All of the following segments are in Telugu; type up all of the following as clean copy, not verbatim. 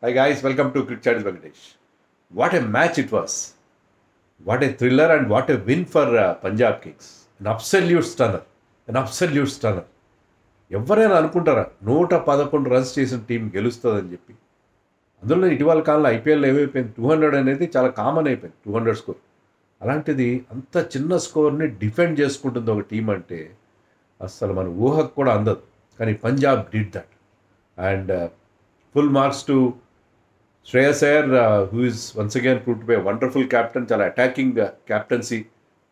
Hi guys, welcome to Cricket Chat with Venkatesh. What a match it was. What a thriller and what a win for Punjab Kings. An absolute stunner. An absolute stunner. ఎవరైనా అనుకుంటారా 111 రన్స్ చేసిన టీం గెలుస్తుందని చెప్పి. అందులో ఇటీవల కాలంలో ఐపీఎల్ ఏమైపోయింది 200 అనేది చాలా కామన్ అయిపోయింది 200 స్కోర్. అలాంటిది అంత చిన్న స్కోర్ని డిఫెండ్ చేసుకుంటుంది ఒక టీం అంటే అస్సలు మన ఊహకు కూడా అందదు. కానీ Punjab did that. And full marks to Shreyas Iyer who is once again prove to be wonderful captain. చాలా అటాకింగ్ క్యాప్టెన్సీ.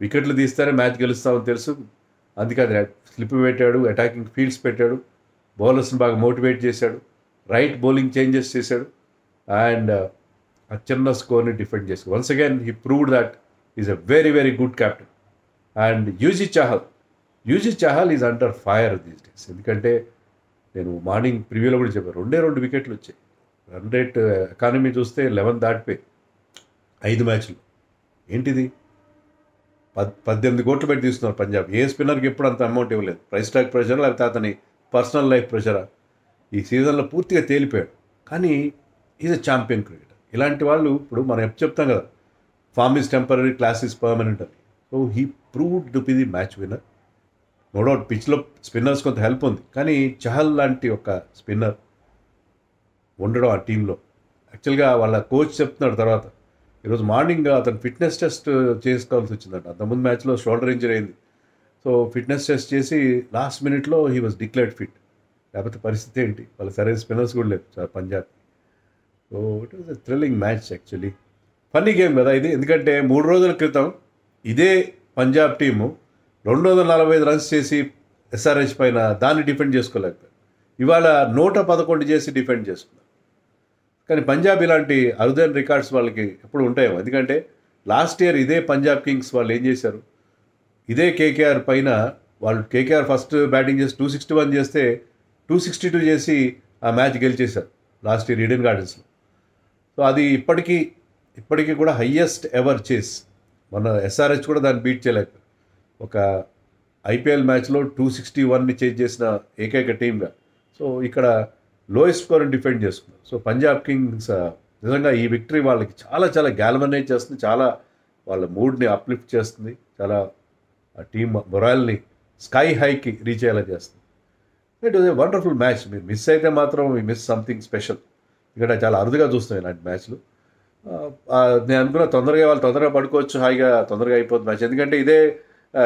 వికెట్లు తీస్తేనే మ్యాచ్ గెలుస్తామని తెలుసు. అందుకే అది స్లిప్ పెట్టాడు, అటాకింగ్ ఫీల్డ్స్ పెట్టాడు, బౌలర్స్ని బాగా మోటివేట్ చేశాడు, రైట్ బౌలింగ్ చేంజెస్ చేశాడు అండ్ ఆ చిన్న స్కోర్ని డిఫెండ్ చేశాడు. Once again he proved that is a very very good captain. And UG Chahal is under fire these days. ఎందుకంటే నేను మార్నింగ్ ప్రివ్యూలో కూడా చెప్పాను, 2 వికెట్లు వచ్చాయి. రన్ రేట్ ఎకానమీ చూస్తే 11 దాటిపోయి 5 మ్యాచ్లు. ఏంటిది 18 కోట్లు పెట్టి తీస్తున్నారు పంజాబ్. ఏ స్పిన్నర్కి ఎప్పుడు అంత అమౌంట్ ఇవ్వలేదు. ప్రైస్ ట్యాగ్ ప్రెషరా లేకపోతే అతని పర్సనల్ లైఫ్ ప్రెషరా ఈ సీజన్లో పూర్తిగా తేలిపోయాడు. కానీ ఈజ్ అ ఛాంపియన్ క్రికెటర్. ఇలాంటి వాళ్ళు ఇప్పుడు మనం ఎప్పుడు చెప్తాం కదా, form is temporary, class is permanent అని. So he proved to be the match winner. No doubt పిచ్లో స్పిన్నర్స్ కొంత హెల్ప్ ఉంది, కానీ చహల్ లాంటి ఒక స్పిన్నర్ ఉండడం ఆ టీంలో. యాక్చువల్గా వాళ్ళ కోచ్ చెప్తున్నాడు తర్వాత, ఈరోజు మార్నింగ్ అతను ఫిట్నెస్ టెస్ట్ చేసుకోవాల్సి వచ్చిందంట. అంతకుముందు మ్యాచ్లో షోల్డర్ ఇంజరీ అయింది. సో ఫిట్నెస్ టెస్ట్ చేసి లాస్ట్ మినిట్లో హీ వాజ్ డిక్లేర్డ్ ఫిట్. లేకపోతే పరిస్థితి ఏంటి, వాళ్ళ సరైన స్పిన్నర్స్ కూడా లేదు Punjab. So it was a thrilling match actually. Funny game కదా ఇది. ఎందుకంటే 3 రోజుల క్రితం ఇదే పంజాబ్ టీము 245 రన్స్ చేసి ఎస్ఆర్హెచ్ పైన దాన్ని డిఫెండ్ చేసుకోలేకపోయారు. ఇవాళ 111 చేసి డిఫెండ్ చేసుకున్నారు. కానీ పంజాబ్ ఇలాంటి అరుదైన రికార్డ్స్ వాళ్ళకి ఎప్పుడు ఉంటాయేమో. ఎందుకంటే లాస్ట్ ఇయర్ ఇదే పంజాబ్ కింగ్స్ వాళ్ళు ఏం చేశారు, ఇదే కేకేఆర్ పైన వాళ్ళు కేకేఆర్ ఫస్ట్ బ్యాటింగ్ చేసి 261 చేస్తే 262 చేసి ఆ మ్యాచ్ గెలిచేశారు లాస్ట్ ఇయర్ ఈడెన్ గార్డెన్స్లో. సో అది ఇప్పటికీ కూడా హయ్యెస్ట్ ఎవర్ చేస్. మన ఎస్ఆర్హెచ్ కూడా దాన్ని బీట్ చేయలేక ఒక ఐపీఎల్ మ్యాచ్లో 261ని చేజ్ చేసిన ఏకైక టీమ్గా. సో ఇక్కడ లోయెస్ట్ స్కోర్ని డిఫెండ్ చేసుకున్నారు. సో పంజాబ్ కింగ్స్ నిజంగా ఈ విక్టరీ వాళ్ళకి చాలా చాలా గ్యాల్వనైజ్ చేస్తుంది, చాలా వాళ్ళ మూడ్ని అప్లిఫ్ట్ చేస్తుంది, చాలా ఆ టీమ్ మొరాల్ని స్కై హైకి రీచ్ అయ్యేలా చేస్తుంది. It was a wonderful match. మీరు మిస్ అయితే మాత్రం మీ మిస్ సంథింగ్ స్పెషల్. ఇక్కడ చాలా అరుదుగా చూస్తాం ఇలాంటి మ్యాచ్లు. నేను అనుకున్న వాళ్ళు తొందరగా పడుకోవచ్చు, హాయిగా తొందరగా అయిపోతుంది మ్యాచ్. ఎందుకంటే ఇదే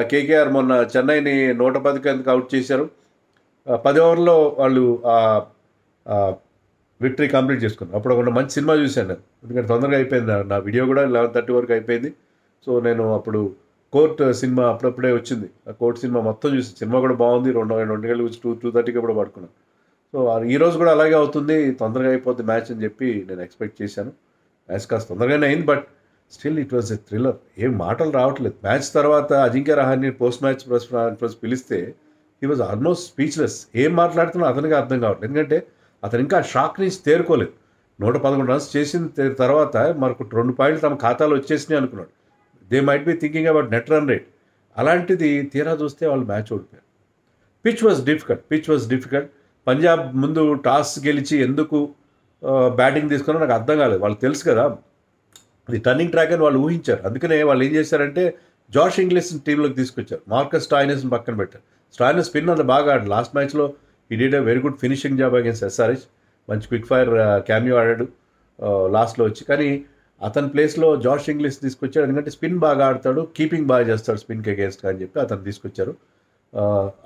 కేకేఆర్ మొన్న చెన్నైని 110కి అవుట్ చేశారు. 10 ఓవర్లో వాళ్ళు విక్టరీ కంప్లీట్ చేసుకున్నాను. అప్పుడు ఒక మంచి సినిమా చూశాను నేను, ఎందుకంటే తొందరగా అయిపోయింది. నా వీడియో కూడా 11:30 వరకు అయిపోయింది. సో నేను అప్పుడు కోర్ట్ సినిమా అప్పుడప్పుడే వచ్చింది, ఆ కోర్ట్ సినిమా మొత్తం చూసి, సినిమా కూడా బాగుంది. 2 గంటలు వచ్చి 2:30కి కూడా పడుకున్నాను. సో ఈరోజు కూడా అలాగే అవుతుంది, తొందరగా అయిపోద్ది మ్యాచ్ అని చెప్పి నేను ఎక్స్పెక్ట్ చేశాను. మ్యాచ్ కాస్త తొందరగానే అయింది, but still it was a thriller. ఏం మాటలు రావట్లేదు. మ్యాచ్ తర్వాత అజింక్య రహాన్ని పోస్ట్ మ్యాచ్ ప్రెస్ పిలిస్తే హీ వాజ్ ఆల్మోస్ట్ స్పీచ్లెస్. ఏం మాట్లాడుతున్నా అతనికి అర్థం కావట్లేదు. ఎందుకంటే అతను ఇంకా షాక్ నుంచి తేరుకోలేదు. 111 రన్స్ చేసిన తర్వాత మనకు 2 పాయింట్లు తమ ఖాతాలో వచ్చేసినాయి అనుకున్నాడు. They might be thinking about net run rate. అలాంటిది తీరా చూస్తే వాళ్ళు మ్యాచ్ ఓడిపోయారు. Pitch was difficult. పంజాబ్ ముందు టాస్ గెలిచి ఎందుకు బ్యాటింగ్ తీసుకున్నా నాకు అర్థం కాలేదు. వాళ్ళు తెలుసు కదా ఇది టర్నింగ్ ట్రాక్ అని వాళ్ళు ఊహించారు. అందుకనే వాళ్ళు ఏం చేశారంటే జాష్ ఇంగ్లీష్ని టీంలోకి తీసుకొచ్చారు, మార్కస్ స్టాయినస్ని పక్కన పెట్టారు. స్టాయినస్ స్పిన్ అంత బాగా ఆడాడు. లాస్ట్ మ్యాచ్లో ఈ did a very good finishing job against SRH. మంచి క్విక్ ఫైర్ క్యామియో ఆడాడు లాస్ట్లో వచ్చి. కానీ అతని ప్లేస్లో జాష్ ఇంగ్లీష్ తీసుకొచ్చాడు, ఎందుకంటే స్పిన్ బాగా ఆడతాడు, కీపింగ్ బాగా చేస్తాడు స్పిన్కి అగేన్స్ట్ అని చెప్పి అతను తీసుకొచ్చారు.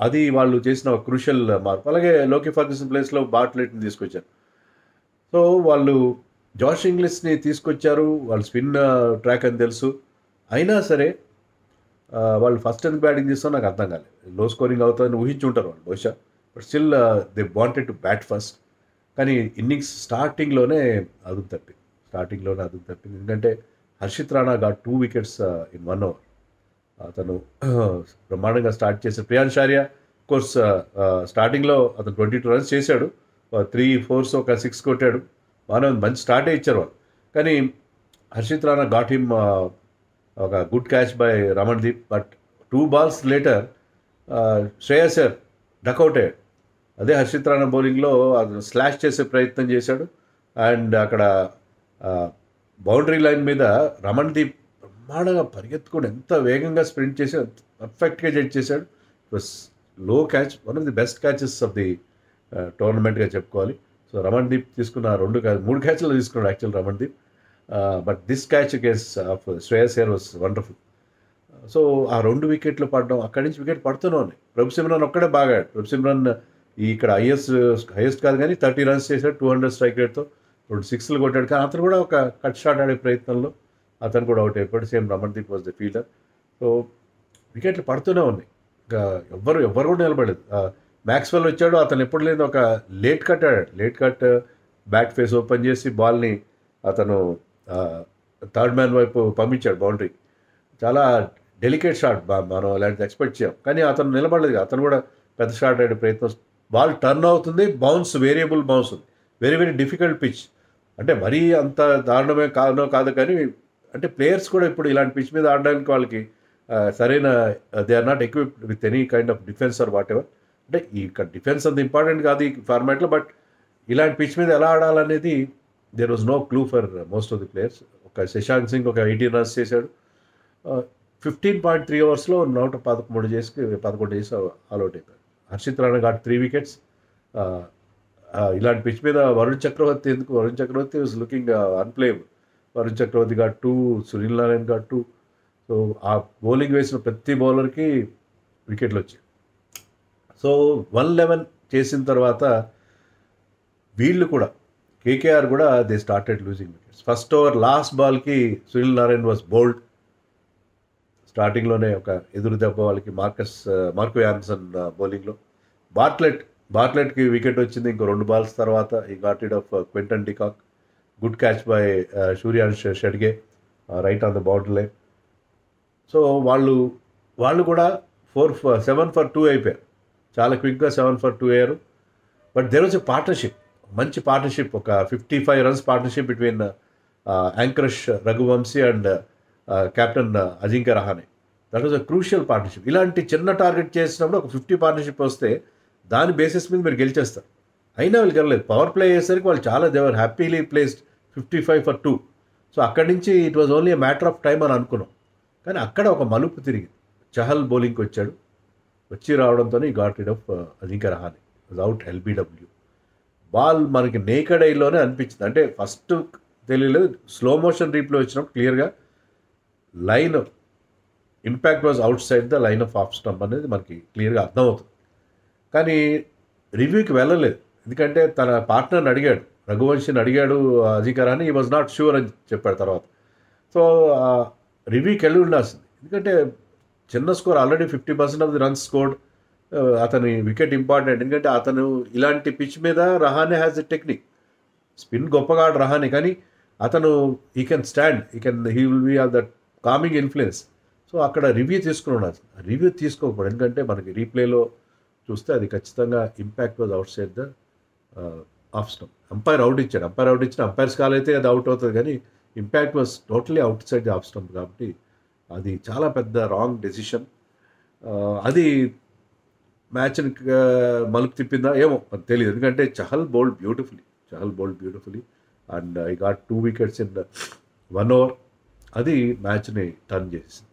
అది వాళ్ళు చేసిన ఒక క్రూషియల్ మార్పు. అలాగే లోకి ఫర్గ్యూసన్ ప్లేస్లో బాట్లెట్ని తీసుకొచ్చారు. సో వాళ్ళు జాష్ ఇంగ్లీష్ని తీసుకొచ్చారు, వాళ్ళు స్పిన్ ట్రాక్ అని తెలుసు. అయినా సరే వాళ్ళు ఫస్ట్ ఎందుకు బ్యాటింగ్ చేస్తారో నాకు అర్థం కాలేదు. లో స్కోరింగ్ అవుతుందని ఊహించుంటారు వాళ్ళు బహుశా, but still they wanted to bat first. కానీ ఇన్నింగ్స్ స్టార్టింగ్లోనే అదుపు తప్పింది. ఎందుకంటే హర్షిత్ రాణా గా 2 వికెట్స్ ఇన్ 1 ఓవర్. అతను బ్రహ్మాండంగా స్టార్ట్ చేశాడు. ప్రియాంశ్ ఆర్య కోర్స్ స్టార్టింగ్లో అతను 22 రన్స్ చేశాడు, 3 4s ఒక 6 కొట్టాడు. బాగానే మంచి స్టార్టే ఇచ్చారు వాళ్ళు. కానీ హర్షిత్ రాణా గాట్ హిమ్ ఒక good catch by Ramandeep. But 2 balls later Shreyas Iyer duck out అయ్యాడు. అదే హర్షిత్ రాణా బౌలింగ్లో అతను స్లాష్ చేసే ప్రయత్నం చేశాడు. అండ్ అక్కడ బౌండరీ లైన్ మీద రమణ్దీప్ బ్రహ్మాండంగా పరిగెత్తుకొని ఎంత వేగంగా స్ప్రింట్ చేసి పర్ఫెక్ట్గా జడ్జ్ చేశాడు. It was low catch, one of the best catches of the టోర్నమెంట్గా చెప్పుకోవాలి. సో రమణ్దీప్ తీసుకున్న 3 క్యాచ్లు తీసుకున్నాడు actual Ramandeep. But this catch against of Shreyas Iyer was wonderful. So ఆ 2 వికెట్లు పడడం, అక్కడి నుంచి వికెట్ పడుతూనే ఉన్నాయి. ప్రభు సిమ్రాన్ ఒక్కడే బాగా ఆడాడు. ప్రభు సిమ్రాన్ ఇక్కడ హైయెస్ట్ కాదు కానీ 30 రన్స్ చేశాడు 200 స్ట్రైక్ రేట్తో, 2 సిక్స్లు కొట్టాడు. కానీ అతను కూడా ఒక కట్ షాట్ ఆడే ప్రయత్నంలో అతను కూడా అవుట్ అయిపోయాడు. Same Ramandeep was the fielder. So వికెట్లు పడుతూనే ఉన్నాయి. ఇంకా ఎవ్వరు కూడా నిలబడలేదు. మ్యాక్స్వెల్ వచ్చాడు, అతను ఎప్పుడు లేదు ఒక లేట్ కట్ ఆడాడు. Late cut back face open చేసి బాల్ని అతను థర్డ్ మ్యాన్ వైపు పంపించాడు బౌండరీ. చాలా డెలికేట్ షాట్, మనం అలాంటిది ఎక్స్పెక్ట్ చేయం. కానీ అతను నిలబడలేదు, అతను కూడా పెద్ద షాట్ ఆడే ప్రయత్నం. బాల్ టర్న్ అవుతుంది, బౌన్స్ వేరియబుల్ బౌన్స్ ఉంది. Very very difficult pitch. అంటే మరీ అంత దారుణమే కాదు కానీ అంటే ప్లేయర్స్ కూడా ఇప్పుడు ఇలాంటి పిచ్ మీద ఆడడానికి వాళ్ళకి సరైన they are not equipped with any kind of defence or whatever. అంటే ఇక్కడ డిఫెన్స్ అంత ఇంపార్టెంట్ కాదు ఈ ఫార్మాట్లో, బట్ ఇలాంటి పిచ్ మీద ఎలా ఆడాలనేది there was no clue for most of the players. ఒక శశాంక్ సింగ్ ఒక 18 రన్స్ చేశాడు. 15.3 ఓవర్స్లో 111 చేసి ఆల్అౌట్ అయిపోయాడు. Harshit Rana got 3 wickets. ఇలాంటి పిచ్ మీద Varun Chakravarthy was looking unplayable. Varun Chakravarthy got 2, Sunil Narine got 2. So ఆ బౌలింగ్ వేసిన ప్రతి బౌలర్కి వికెట్లు వచ్చాయి. సో 111 చేసిన తర్వాత వీళ్ళు కూడా కేకేఆర్ కూడా they started losing wickets. First over last బాల్కి సునీల్ నారాయణ్ వాజ్ బౌల్డ్. స్టార్టింగ్లోనే ఒక ఎదురు దెబ్బ వాళ్ళకి మార్కో యాన్సన్ బౌలింగ్లో. బార్ట్లెట్కి వికెట్ వచ్చింది ఇంకో 2 బాల్స్ తర్వాత. He got rid of Quinton de Kock. Good catch by Suryansh Shedge right on the boundary line. So వాళ్ళు కూడా 7 for 2 అయిపోయారు. చాలా క్విక్గా 7 for 2 అయ్యారు. But there was a partnership, మంచి పార్ట్నర్షిప్, ఒక 55 runs partnership between Angkrish Raghuvanshi and captain Ajinkya Rahane. That was a crucial partnership. ఇలాంటి చిన్న టార్గెట్ చేసినప్పుడు ఒక 50 పార్ట్నర్షిప్ వస్తే దాని బేసిస్ మీద మీరు గెలిచేస్తారు. అయినా వాళ్ళు గెలలేదు. పవర్ ప్లే అయ్యేసరికి వాళ్ళు చాలా దేవర్ హ్యాపీలీ ప్లేస్డ్ 55 for 2. సో అక్కడి నుంచి it was only matter of time అని అనుకున్నాం. కానీ అక్కడ ఒక మలుపు తిరిగింది. చహల్ బౌలింగ్కి వచ్చాడు. వచ్చి రావడంతో got rid of Ajinkya Rahane. Out LBW. Ball మనకి నేకెడ్ ఐలోనే అనిపించింది. అంటే ఫస్ట్ తెలియలేదు, స్లో మోషన్ రీప్లో వచ్చినప్పుడు క్లియర్గా line impact was out side the line off stump అనేది మనకి క్లియర్గా అర్థమవుతుంది. కానీ రివ్యూకి వెళ్ళలేదు, ఎందుకంటే తన పార్ట్నర్ని అడిగాడు, రఘువంశీని అడిగాడు అజింక్య రహానే. ఈ వాజ్ నాట్ షూర్ అని చెప్పాడు తర్వాత. సో రివ్యూకి వెళ్ళి ఉండాల్సింది, ఎందుకంటే చిన్న score, already 50% of the runs scored. అతని వికెట్ ఇంపార్టెంట్, ఎందుకంటే అతను ఇలాంటి పిచ్ మీద Rahane has the technique. Spin గొప్పగా ఆడు రహానే, కానీ అతను he can stand, he will be all that coming influence. So అక్కడ రివ్యూ తీసుకుని ఉండాలి. రివ్యూ తీసుకోకపోవడం, ఎందుకంటే మనకి రీప్లేలో చూస్తే అది ఖచ్చితంగా impact was out side the off stump. Umpire out ఇచ్చాడు. అంపైర్స్ కాల్ అయితే అది అవుట్ అవుతుంది, కానీ impact was totally out side the off stump. కాబట్టి అది చాలా పెద్ద రాంగ్ డెసిషన్. అది మ్యాచ్ని మలుపు తిప్పిందా ఏమో అది తెలియదు, ఎందుకంటే Chahal bowled beautifully and I got 2 wickets in 1 over. అది మ్యాచ్ని టర్న్ చేసింది.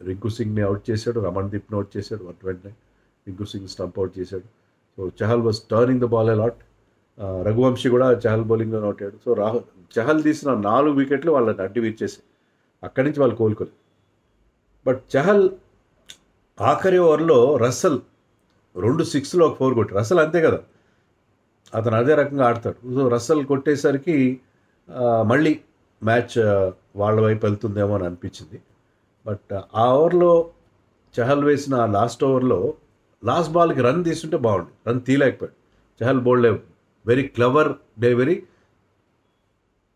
రింకు సింగ్ని అవుట్ చేశాడు, రమణ్దీప్ని అవుట్ చేశాడు 129. రింకు సింగ్ స్టంప్ అవుట్ చేశాడు. So Chahal was turning the ball a lot. Raghuvanshi కూడా చహల్ బౌలింగ్లో అవుట్ అయ్యాడు. సో చహల్ తీసిన 4 వికెట్లు వాళ్ళని అడ్డు వీర్చేసాయి. అక్కడి నుంచి వాళ్ళు కోలుకోలేదు. బట్ చహల్ ఆఖరి ఓవర్లో రసల్ 2 6లో ఒక 4 కొట్టి, రసల్ అంతే కదా, అతను అదే రకంగా ఆడతాడు. సో రసల్ కొట్టేసరికి మళ్ళీ మ్యాచ్ వాళ్ళ వైపు వెళ్తుందేమో అని అనిపించింది. బట్ ఆ ఓవర్లో చహల్ వేసిన లాస్ట్ ఓవర్లో లాస్ట్ బాల్కి రన్ తీసుంటే బాగుంది, రన్ తీయలేకపోయాడు. Chahal bowled very clever delivery,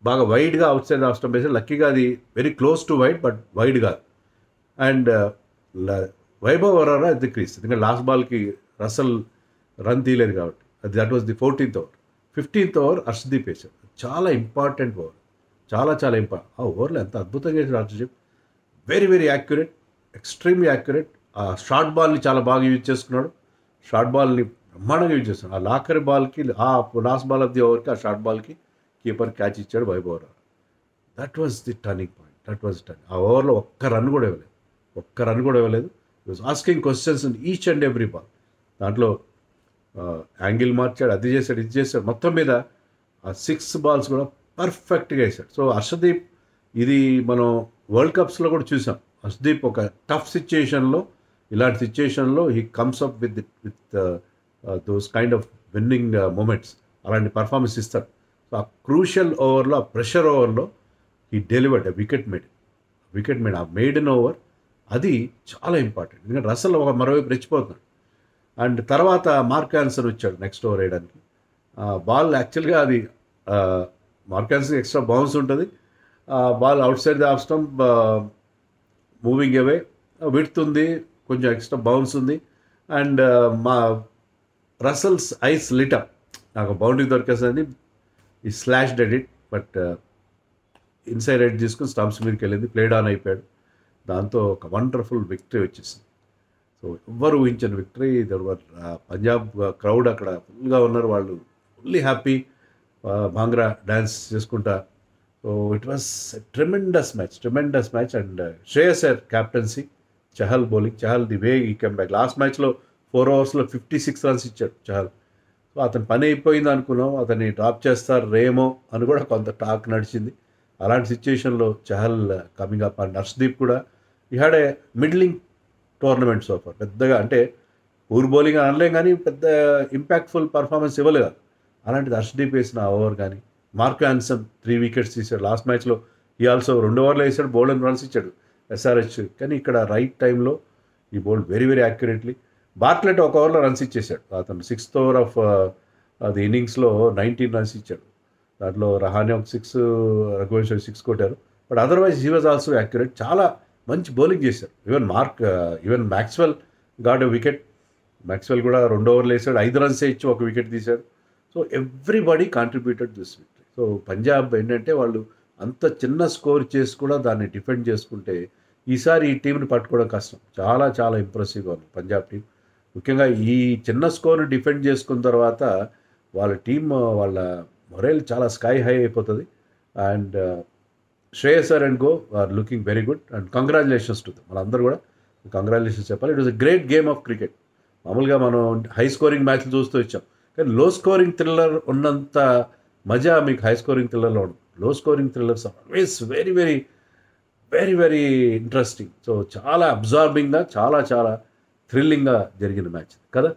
బాగా వైడ్గా అవుట్ సైడ్ ఆఫ్ స్టంప్ వేసాడు. లక్కీగా అది very close to wide, but wide కాదు. అండ్ వైభవ్ వరారా అది క్రీజ్, ఎందుకంటే లాస్ట్ బాల్కి రసల్ రన్ తీయలేదు కాబట్టి. That was the 14th over. 15th over Harshdeep వేశాడు. చాలా ఇంపార్టెంట్ ఓవర్, చాలా ఇంపార్టెంట్. ఆ ఓవర్లో ఎంత అద్భుతంగా వేసాడు Harshdeep. Very very accurate, extremely accurate. ఆ షార్ట్ బాల్ని చాలా బాగా యూజ్ చేసుకున్నాడు. షార్ట్ బాల్ని బ్రహ్మాండంగా యూజ్ చేస్తాడు. ఆ లాకర్ బాల్కి ఆ లాస్ట్ బాల్ ఆఫ్ ది ఓవర్కి ఆ షార్ట్ బాల్కి కీపర్ క్యాచ్ ఇచ్చాడు Vaibhav Rao. That was the turning point. That was turning. ఆ ఓవర్లో ఒక్క రన్ కూడా ఇవ్వలేదు. ఒక్క రన్ కూడా ఇవ్వలేదు. ఈ was asking questions in each and every ball. దాంట్లో యాంగిల్ మార్చాడు, అది చేశాడు, ఇది చేశాడు. మొత్తం మీద ఆ 6 బాల్స్ కూడా పర్ఫెక్ట్గా వేశాడు. సో హర్షదీప్ ఇది మనం వరల్డ్ కప్స్లో కూడా చూసాం. హర్షదీప్ ఒక టఫ్ సిచ్యుయేషన్లో, ఇలాంటి సిచ్యుయేషన్లో he comes up with those kind of winning moments. అలాంటి పర్ఫార్మెన్స్ ఇస్తాడు. సో ఆ క్రూషియల్ ఓవర్లో, ఆ ప్రెషర్ ఓవర్లో హీ డెలివర్డ్ వికెట్ మేడ్. ఆ మేడెన్ ఓవర్ అది చాలా ఇంపార్టెంట్. ఎందుకంటే రసల్ ఒక మరోవైపు రెచ్చిపోతున్నాడు. అండ్ తర్వాత మార్క్ ఆన్సన్ వచ్చాడు నెక్స్ట్ ఓవర్ వేయడానికి. బాల్ యాక్చువల్గా అది మార్క్ ఆన్సన్ ఎక్స్ట్రా బౌన్స్ ఉంటుంది. Ball outside the off stump, moving away, width ఉంది, కొంచెం ఎక్స్ట్రా బౌన్స్ ఉంది. అండ్ మా రసల్స్ ఐస్ లిటప్, నాకు బౌండరీ దొరికేసింది, ఈ slashed it. But inside ride తీసుకుని స్టంప్స్ మీదకి వెళ్ళింది, ప్లేడ్ ఆన్ అయిపోయాడు. దాంతో ఒక వండర్ఫుల్ విక్టరీ వచ్చేసింది. సో ఎవ్వరు ఊహించని విక్టరీ. పంజాబ్ క్రౌడ్ అక్కడ ఫుల్గా ఉన్నారు, వాళ్ళు ఫుల్లీ హ్యాపీ, భాంగ్రా డ్యాన్స్ చేసుకుంటా. So it was tremendous match. And Shreyas Iyer captaincy, Chahal bowling, Chahal the way ఈ కెమ్ బ్యాక్. లాస్ట్ మ్యాచ్లో 4 ఓవర్స్లో 56 రన్స్ ఇచ్చాడు చహల్. సో అతని పని అయిపోయింది అనుకున్నాం, అతన్ని డ్రాప్ చేస్తారు రేమో అని కూడా కొంత టాక్ నడిచింది. అలాంటి సిచ్యుయేషన్లో Chahal coming up. And Harshdeep కూడా ఈ had a middling tournament so far. పెద్దగా అంటే పూర్ బౌలింగ్ అనలేం, కానీ పెద్ద ఇంపాక్ట్ఫుల్ పర్ఫార్మెన్స్ ఇవ్వలేదు. అలాంటిది హర్షదీప్ వేసిన ఓవర్ కానీ, మార్క్ ఆన్సన్ 3 వికెట్స్ తీశాడు. లాస్ట్ మ్యాచ్లో ఈ ఆల్సో 2 ఓవర్లో వేసాడు, బౌల్డ్ రన్స్ ఇచ్చాడు ఎస్ఆర్హెచ్. కానీ ఇక్కడ రైట్ టైంలో ఈ bowled very very accurately. Bartlett 1 ఓవర్లో రన్స్ ఇచ్చేసాడు. అతను 6th ఓవర్ ఆఫ్ అది ఇన్నింగ్స్లో 19 రన్స్ ఇచ్చాడు. దాంట్లో రహానే ఒక 6, రఘువంశ్ 6 కొట్టారు. But otherwise he was also accurate. చాలా మంచి బౌలింగ్ చేశారు. Even Maxwell got a wicket. Maxwell కూడా 2 ఓవర్లు వేసాడు, 5 రన్సే ఇచ్చి 1 వికెట్ తీశాడు. So everybody contributed this victory. So Punjab ఏంటంటే వాళ్ళు అంత చిన్న స్కోర్ చేసి కూడా దాన్ని డిఫెండ్ చేసుకుంటే ఈసారి ఈ టీంని పట్టుకోవడం కష్టం. చాలా చాలా ఇంప్రెసివ్గా ఉంది పంజాబ్ టీం. ముఖ్యంగా ఈ చిన్న స్కోర్ని డిఫెండ్ చేసుకున్న తర్వాత వాళ్ళ టీం, వాళ్ళ మొరైల్ చాలా స్కై హై అయిపోతుంది. And Shreyas Iyer and go or looking very good. And congratulations to them. మనందరూ కూడా కంగ్రాచులేషన్స్ చెప్పాలి. It was a great game of cricket. మామూలుగా మనం హై స్కోరింగ్ మ్యాచ్లు చూస్తూ వచ్చాం, కానీ లో స్కోరింగ్ థ్రిల్లర్ ఉన్నంత మజా మీకు హై స్కోరింగ్ థ్రిల్లర్లో ఉండదు. లో scoring thrillers always very very very very interesting. So చాలా అబ్జార్బింగ్గా, చాలా చాలా థ్రిల్లింగ్గా జరిగిన మ్యాచ్ కదా.